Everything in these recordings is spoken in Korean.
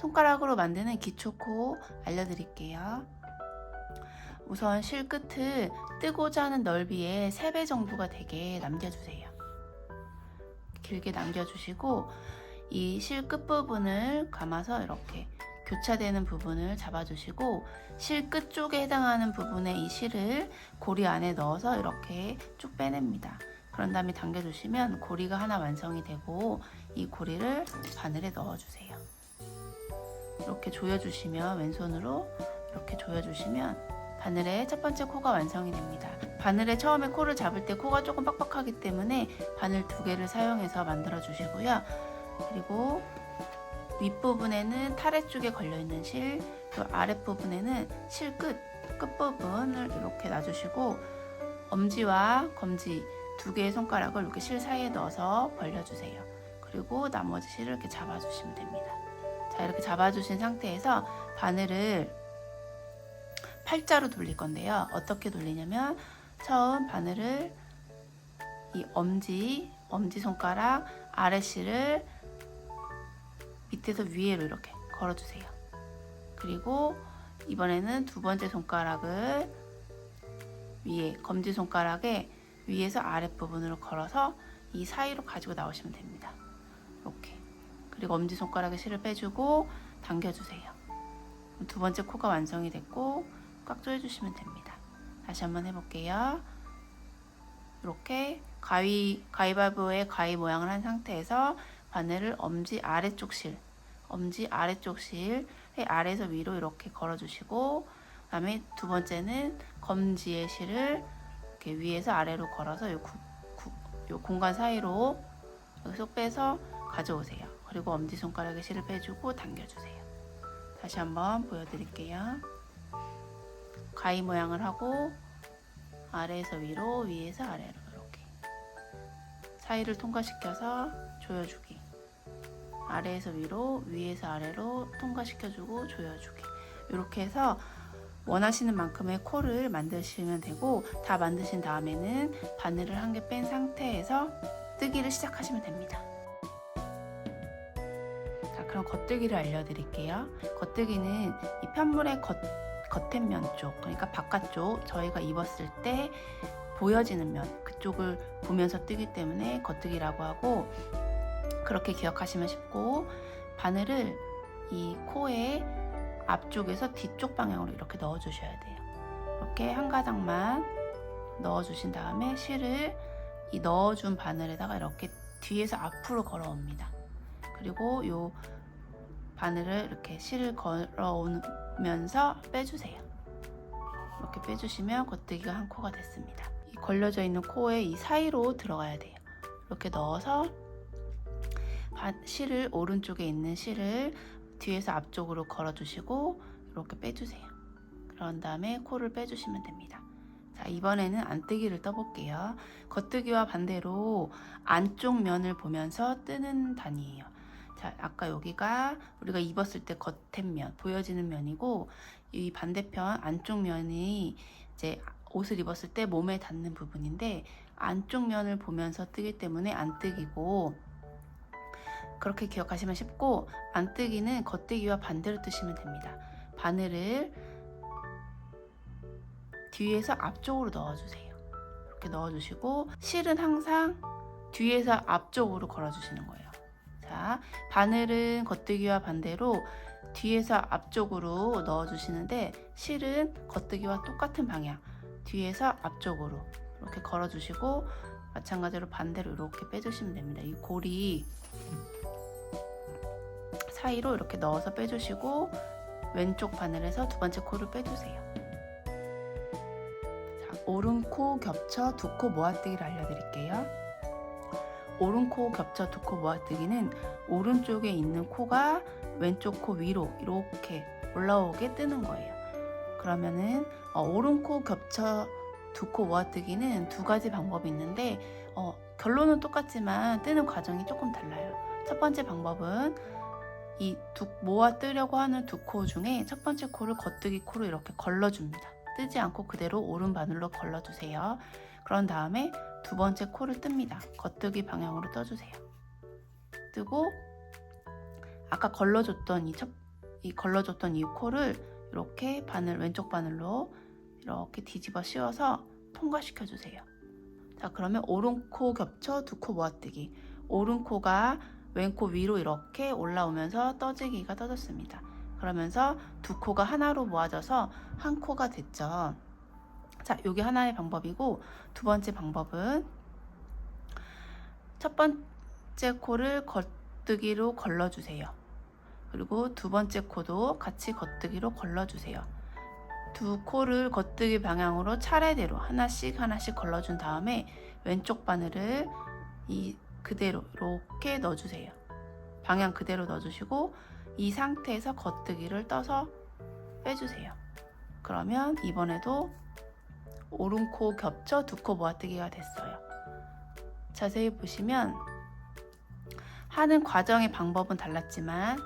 손가락으로 만드는 기초코 알려드릴게요. 우선 실 끝을 뜨고자 하는 넓이의 3배 정도가 되게 남겨주세요. 길게 남겨주시고 이 실 끝부분을 감아서 이렇게 교차되는 부분을 잡아주시고 실 끝 쪽에 해당하는 부분에 이 실을 고리 안에 넣어서 이렇게 쭉 빼냅니다. 그런 다음에 당겨주시면 고리가 하나 완성이 되고 이 고리를 바늘에 넣어주세요. 이렇게 조여주시면 왼손으로 이렇게 조여주시면 바늘의 첫 번째 코가 완성이 됩니다. 바늘에 처음에 코를 잡을 때 코가 조금 빡빡하기 때문에 바늘 2개를 사용해서 만들어 주시고요. 그리고 윗부분에는 타래 쪽에 걸려있는 실, 또 아랫부분에는 실 끝부분을 이렇게 놔주시고 엄지와 검지 2개의 손가락을 이렇게 실 사이에 넣어서 벌려주세요. 그리고 나머지 실을 이렇게 잡아주시면 됩니다. 자, 이렇게 잡아주신 상태에서 바늘을 팔자로 돌릴 건데요. 어떻게 돌리냐면 처음 바늘을 이 엄지 손가락 아래 실을 밑에서 위로 이렇게 걸어주세요. 그리고 이번에는 2번째 손가락을 위에 검지 손가락에 위에서 아랫부분으로 걸어서 이 사이로 가지고 나오시면 됩니다. 이렇게. 그리고 엄지손가락에 실을 빼주고 당겨주세요. 2번째 코가 완성이 됐고 꽉 조여주시면 됩니다. 다시 한번 해볼게요. 이렇게 가위바위보의 가위 모양을 한 상태에서 바늘을 엄지 아래쪽 실의 아래에서 위로 이렇게 걸어주시고 그 다음에 2번째는 검지의 실을 이렇게 위에서 아래로 걸어서 요 공간 사이로 쏙 빼서 가져오세요. 그리고 엄지손가락에 실을 빼주고 당겨주세요. 다시 한번 보여드릴게요. 가위 모양을 하고 아래에서 위로 위에서 아래로 이렇게 사이를 통과시켜서 조여주기, 아래에서 위로 위에서 아래로 통과시켜주고 조여주기, 이렇게 해서 원하시는 만큼의 코를 만드시면 되고 다 만드신 다음에는 바늘을 1개 뺀 상태에서 뜨기를 시작하시면 됩니다. 자, 그럼 겉뜨기를 알려드릴게요. 겉뜨기는 이 편물의 겉에면 쪽, 그러니까 바깥쪽, 저희가 입었을 때 보여지는 면 그쪽을 보면서 뜨기 때문에 겉뜨기라고 하고, 그렇게 기억하시면 쉽고 바늘을 이 코의 앞쪽에서 뒤쪽 방향으로 이렇게 넣어 주셔야 돼요. 이렇게 한 가닥만 넣어 주신 다음에 실을 이 넣어준 바늘에다가 이렇게 뒤에서 앞으로 걸어옵니다. 그리고 요 바늘을 이렇게 실을 걸어오면서 빼주세요. 이렇게 빼주시면 겉뜨기가 한 코가 됐습니다. 이 걸려져 있는 코에 이 사이로 들어가야 돼요. 이렇게 넣어서 실을 오른쪽에 있는 실을 뒤에서 앞쪽으로 걸어주시고 이렇게 빼주세요. 그런 다음에 코를 빼주시면 됩니다. 자, 이번에는 안뜨기를 떠볼게요. 겉뜨기와 반대로 안쪽 면을 보면서 뜨는 단위예요. 자, 아까 여기가 우리가 입었을 때 겉면, 보여지는 면이고, 이 반대편 안쪽 면이 이제 옷을 입었을 때 몸에 닿는 부분인데, 안쪽 면을 보면서 뜨기 때문에 안뜨기고, 그렇게 기억하시면 쉽고, 안뜨기는 겉뜨기와 반대로 뜨시면 됩니다. 바늘을 뒤에서 앞쪽으로 넣어주세요. 이렇게 넣어주시고, 실은 항상 뒤에서 앞쪽으로 걸어주시는 거예요. 자, 바늘은 겉뜨기와 반대로 뒤에서 앞쪽으로 넣어주시는데, 실은 겉뜨기와 똑같은 방향, 뒤에서 앞쪽으로 이렇게 걸어주시고, 마찬가지로 반대로 이렇게 빼주시면 됩니다. 이 고리 사이로 이렇게 넣어서 빼주시고, 왼쪽 바늘에서 2번째 코를 빼주세요. 자, 오른코 겹쳐 2코 모아뜨기를 알려드릴게요. 오른코 겹쳐 2코 모아뜨기는 오른쪽에 있는 코가 왼쪽 코 위로 이렇게 올라오게 뜨는 거예요. 그러면은 오른코 겹쳐 2코 모아뜨기는 2가지 방법이 있는데 결론은 똑같지만 뜨는 과정이 조금 달라요. 첫 번째 방법은 이 모아뜨려고 하는 2코 중에 첫 번째 코를 겉뜨기 코로 이렇게 걸러줍니다. 뜨지 않고 그대로 오른 바늘로 걸러주세요. 그런 다음에 2번째 코를 뜹니다. 겉뜨기 방향으로 떠주세요. 뜨고 아까 걸러줬던 이 이 걸러줬던 이 코를 이렇게 왼쪽 바늘로 이렇게 뒤집어 씌워서 통과시켜 주세요. 자, 그러면 오른코 겹쳐 두 코 모아뜨기. 오른코가 왼코 위로 이렇게 올라오면서 떠지기가 떠졌습니다. 그러면서 두 코가 하나로 모아져서 한 코가 됐죠. 자, 요게 하나의 방법이고, 두 번째 방법은 첫 번째 코를 겉뜨기로 걸러주세요. 그리고 두 번째 코도 같이 겉뜨기로 걸러주세요. 두 코를 겉뜨기 방향으로 차례대로 하나씩 걸러준 다음에 왼쪽 바늘을 그대로 이렇게 넣어주세요. 방향 그대로 넣어주시고 이 상태에서 겉뜨기를 떠서 빼주세요. 그러면 이번에도 오른코 겹쳐 두 코 모아뜨기가 됐어요. 자세히 보시면 하는 과정의 방법은 달랐지만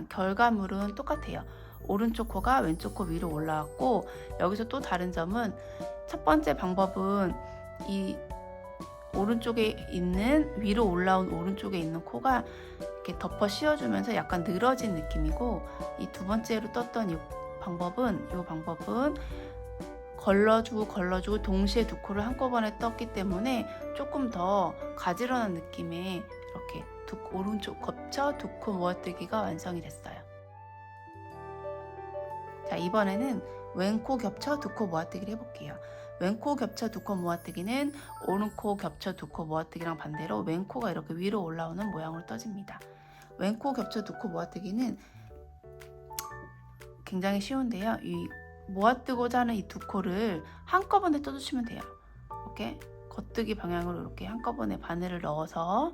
결과물은 똑같아요. 오른쪽 코가 왼쪽 코 위로 올라왔고, 여기서 또 다른 점은 첫 번째 방법은 이 오른쪽에 있는 위로 올라온 오른쪽에 있는 코가 이렇게 덮어 씌워주면서 약간 늘어진 느낌이고, 이 두 번째로 떴던 이 방법은 걸러주고 동시에 두 코를 한꺼번에 떴기 때문에 조금 더 가지런한 느낌의 이렇게 오른쪽 겹쳐 두 코 모아뜨기가 완성이 됐어요. 자, 이번에는 왼코 겹쳐 두 코 모아뜨기를 해볼게요. 왼코 겹쳐 두 코 모아뜨기는 오른코 겹쳐 두 코 모아뜨기랑 반대로 왼코가 이렇게 위로 올라오는 모양으로 떠집니다. 왼코 겹쳐 두 코 모아뜨기는 굉장히 쉬운데요. 이 모아뜨고자 하는 이 두 코를 한꺼번에 떠주시면 돼요. 이렇게 겉뜨기 방향으로 이렇게 한꺼번에 바늘을 넣어서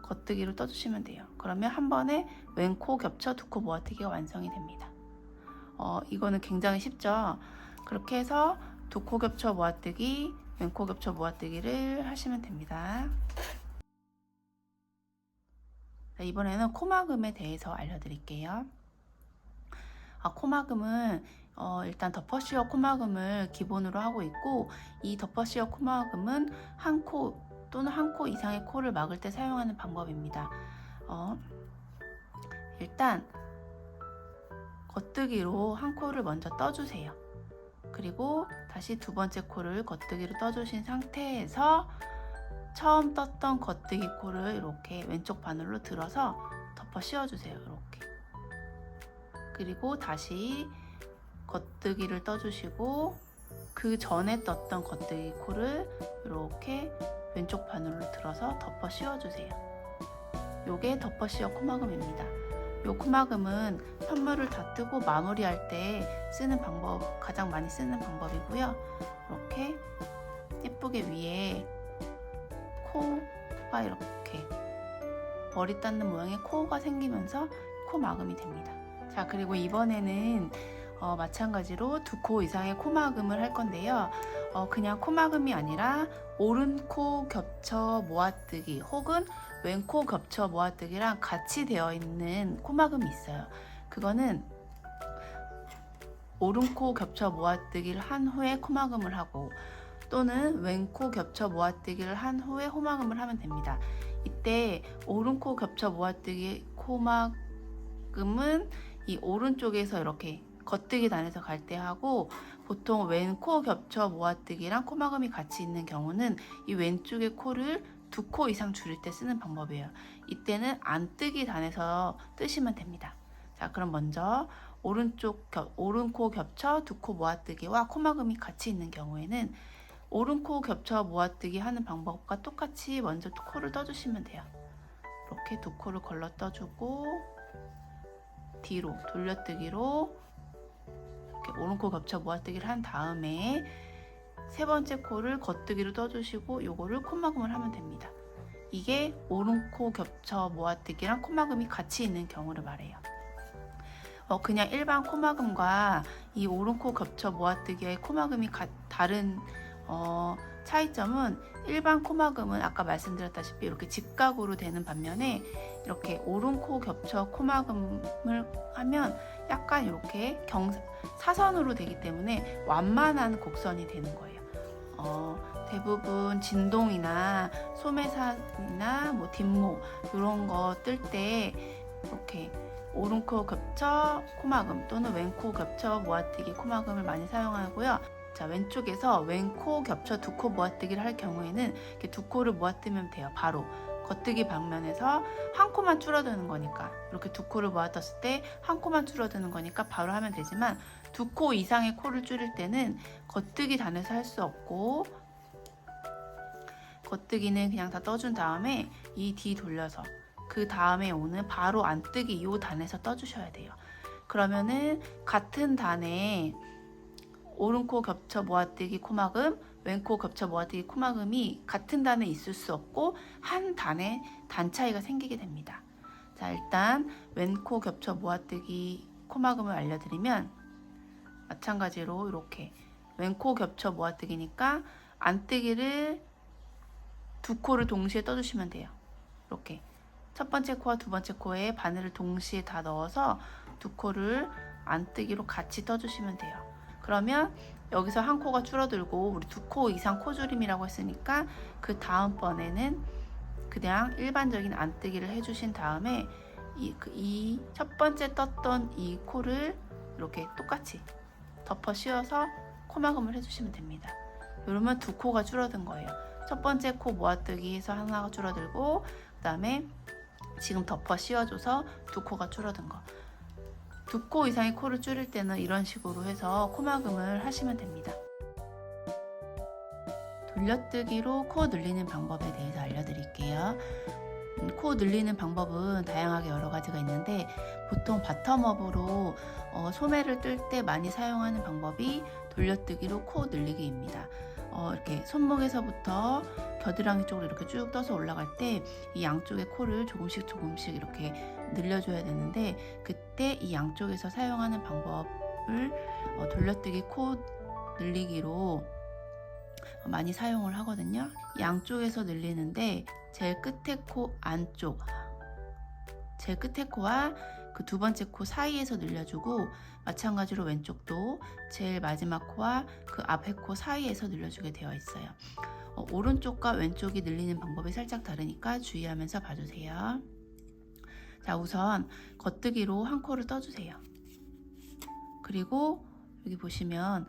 겉뜨기로 떠주시면 돼요. 그러면 한 번에 왼코 겹쳐 두 코 모아뜨기가 완성이 됩니다. 이거는 굉장히 쉽죠. 그렇게 해서 두 코 겹쳐 모아뜨기, 왼코 겹쳐 모아뜨기를 하시면 됩니다. 자, 이번에는 코막음에 대해서 알려드릴게요. 코막음은 일단 덮어씌워 코막음을 기본으로 하고 있고, 이 덮어씌워 코막음은 한 코 또는 한 코 이상의 코를 막을 때 사용하는 방법입니다. 일단 겉뜨기로 한 코를 먼저 떠주세요. 그리고 다시 두 번째 코를 겉뜨기로 떠주신 상태에서 처음 떴던 겉뜨기 코를 이렇게 왼쪽 바늘로 들어서 덮어 씌워주세요. 이렇게. 그리고 다시 겉뜨기를 떠주시고 그 전에 떴던 겉뜨기 코를 이렇게 왼쪽 바늘로 들어서 덮어 씌워주세요. 요게 덮어 씌워 코막음입니다. 요 코막음은 편물을 다 뜨고 마무리할 때 쓰는 방법, 가장 많이 쓰는 방법이고요. 이렇게 예쁘게 위에 코가 이렇게 머리 닿는 모양의 코가 생기면서 코막음이 됩니다. 자, 그리고 이번에는 마찬가지로 두 코 이상의 코막음을 할 건데요. 그냥 코막음이 아니라 오른코 겹쳐 모아뜨기 혹은 왼코 겹쳐 모아뜨기랑 같이 되어 있는 코막음이 있어요. 그거는 오른코 겹쳐 모아뜨기를 한 후에 코막음을 하고, 또는 왼코 겹쳐 모아뜨기를 한 후에 호막음을 하면 됩니다. 이때 오른코 겹쳐 모아뜨기 코막음은 이 오른쪽에서 이렇게 겉뜨기 단에서 갈 때 하고, 보통 왼코 겹쳐 모아뜨기랑 코막음이 같이 있는 경우는 이 왼쪽의 코를 두 코 이상 줄일 때 쓰는 방법이에요. 이때는 안뜨기 단에서 뜨시면 됩니다. 자, 그럼 먼저 오른코 겹쳐 두 코 모아뜨기와 코막음이 같이 있는 경우에는 오른코 겹쳐 모아뜨기 하는 방법과 똑같이 먼저 코를 떠주시면 돼요. 이렇게 두 코를 걸러 떠주고 뒤로 돌려뜨기로 이렇게 오른코 겹쳐 모아뜨기를 한 다음에 세 번째 코를 겉뜨기로 떠주시고 요거를 코막음을 하면 됩니다. 이게 오른코 겹쳐 모아뜨기랑 코막음이 같이 있는 경우를 말해요. 그냥 일반 코막음과 이 오른코 겹쳐 모아뜨기의 코막음이 다른 차이점은, 일반 코막음은 아까 말씀드렸다시피 이렇게 직각으로 되는 반면에 이렇게 오른코 겹쳐 코막음을 하면 약간 이렇게 사선으로 되기 때문에 완만한 곡선이 되는 거예요. 대부분 진동이나 소매산이나 뭐 뒷목 이런 거 뜰 때 이렇게 오른코 겹쳐 코막음 또는 왼코 겹쳐 모아뜨기 코막음을 많이 사용하고요. 자, 왼쪽에서 왼코 겹쳐 두 코 모아뜨기를 할 경우에는 이렇게 두 코를 모아뜨면 돼요. 바로 겉뜨기 방면에서 한 코만 줄어드는 거니까, 이렇게 두 코를 모아떴을 때 한 코만 줄어드는 거니까 바로 하면 되지만, 두 코 이상의 코를 줄일 때는 겉뜨기 단에서 할 수 없고, 겉뜨기는 그냥 다 떠준 다음에 이 뒤 돌려서 그 다음에 오는 바로 안뜨기 이 단에서 떠주셔야 돼요. 그러면은 같은 단에 오른코 겹쳐 모아뜨기 코막음, 왼코 겹쳐 모아뜨기 코막음이 같은 단에 있을 수 없고 한 단에 단 차이가 생기게 됩니다. 자, 일단 왼코 겹쳐 모아뜨기 코막음을 알려드리면, 마찬가지로 이렇게 왼코 겹쳐 모아뜨기니까 안뜨기를 두 코를 동시에 떠주시면 돼요. 이렇게 첫 번째 코와 두 번째 코에 바늘을 동시에 다 넣어서 두 코를 안뜨기로 같이 떠주시면 돼요. 그러면 여기서 한 코가 줄어들고 우리 두 코 이상 코줄임이라고 했으니까 그 다음번에는 그냥 일반적인 안뜨기를 해주신 다음에 이 첫 번째 떴던 이 코를 이렇게 똑같이 덮어 씌워서 코막음을 해주시면 됩니다. 이러면 두 코가 줄어든 거예요. 첫 번째 코 모아뜨기에서 하나가 줄어들고, 그 다음에 지금 덮어 씌워줘서 두 코가 줄어든 거. 두 코 이상의 코를 줄일 때는 이런 식으로 해서 코막음을 하시면 됩니다. 돌려뜨기로 코 늘리는 방법에 대해서 알려드릴게요. 코 늘리는 방법은 다양하게 여러 가지가 있는데, 보통 바텀업으로 소매를 뜰 때 많이 사용하는 방법이 돌려뜨기로 코 늘리기입니다. 이렇게 손목에서부터 겨드랑이 쪽으로 이렇게 쭉 떠서 올라갈 때 이 양쪽의 코를 조금씩 이렇게 늘려줘야 되는데, 그때 이 양쪽에서 사용하는 방법을 돌려뜨기 코 늘리기로 많이 사용을 하거든요. 양쪽에서 늘리는데 제일 끝에 코 안쪽, 제일 끝에 코와 그 두 번째 코 사이에서 늘려주고, 마찬가지로 왼쪽도 제일 마지막 코와 그 앞에 코 사이에서 늘려주게 되어 있어요. 오른쪽과 왼쪽이 늘리는 방법이 살짝 다르니까 주의하면서 봐주세요. 자, 우선 겉뜨기로 한 코를 떠주세요. 그리고 여기 보시면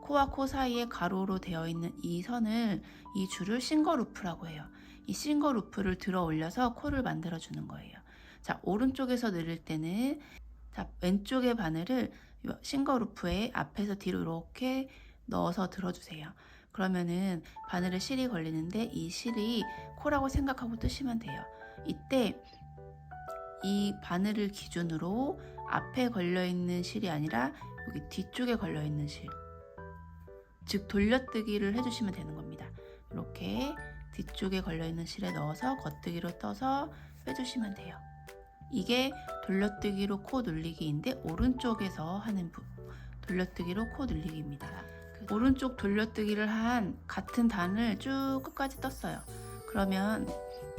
코와 코 사이에 가로로 되어 있는 이 선을, 이 줄을 싱거루프라고 해요. 이 싱거루프를 들어 올려서 코를 만들어 주는 거예요. 자, 오른쪽에서 늘릴 때는, 자, 왼쪽의 바늘을 싱거루프에 앞에서 뒤로 이렇게 넣어서 들어주세요. 그러면은 바늘에 실이 걸리는데 이 실이 코라고 생각하고 뜨시면 돼요. 이때 이 바늘을 기준으로 앞에 걸려있는 실이 아니라 여기 뒤쪽에 걸려있는 실, 즉 돌려뜨기를 해주시면 되는 겁니다. 이렇게 뒤쪽에 걸려있는 실에 넣어서 겉뜨기로 떠서 빼주시면 돼요. 이게 돌려뜨기로 코 늘리기인데, 오른쪽에서 하는 돌려뜨기로 코 늘리기입니다. 오른쪽 돌려뜨기를 한 같은 단을 쭉 끝까지 떴어요. 그러면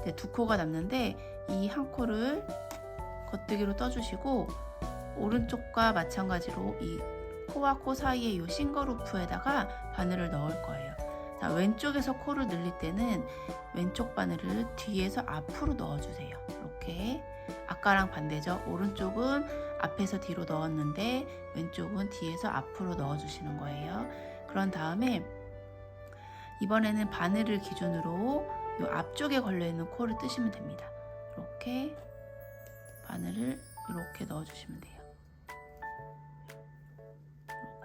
이제 두 코가 남는데 이 한 코를 겉뜨기로 떠주시고, 오른쪽과 마찬가지로 이 코와 코 사이에 이 싱거루프에다가 바늘을 넣을 거예요. 자, 왼쪽에서 코를 늘릴 때는 왼쪽 바늘을 뒤에서 앞으로 넣어주세요. 이렇게 아까랑 반대죠. 오른쪽은 앞에서 뒤로 넣었는데 왼쪽은 뒤에서 앞으로 넣어주시는 거예요. 그런 다음에 이번에는 바늘을 기준으로 이 앞쪽에 걸려있는 코를 뜨시면 됩니다. 이렇게 바늘을 이렇게 넣어주시면 돼요.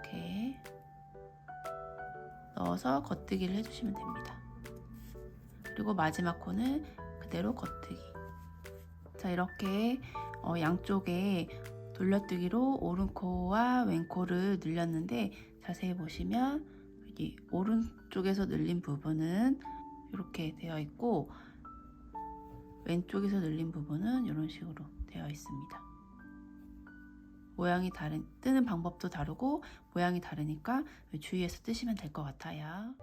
이렇게 넣어서 겉뜨기를 해주시면 됩니다. 그리고 마지막 코는 그대로 겉뜨기. 자, 이렇게 양쪽에 돌려뜨기로 오른코와 왼코를 늘렸는데, 자세히 보시면 여기 오른쪽에서 늘린 부분은 이렇게 되어 있고, 왼쪽에서 늘린 부분은 이런 식으로 되어 있습니다. 모양이 뜨는 방법도 다르고 모양이 다르니까 주의해서 뜨시면 될 것 같아요.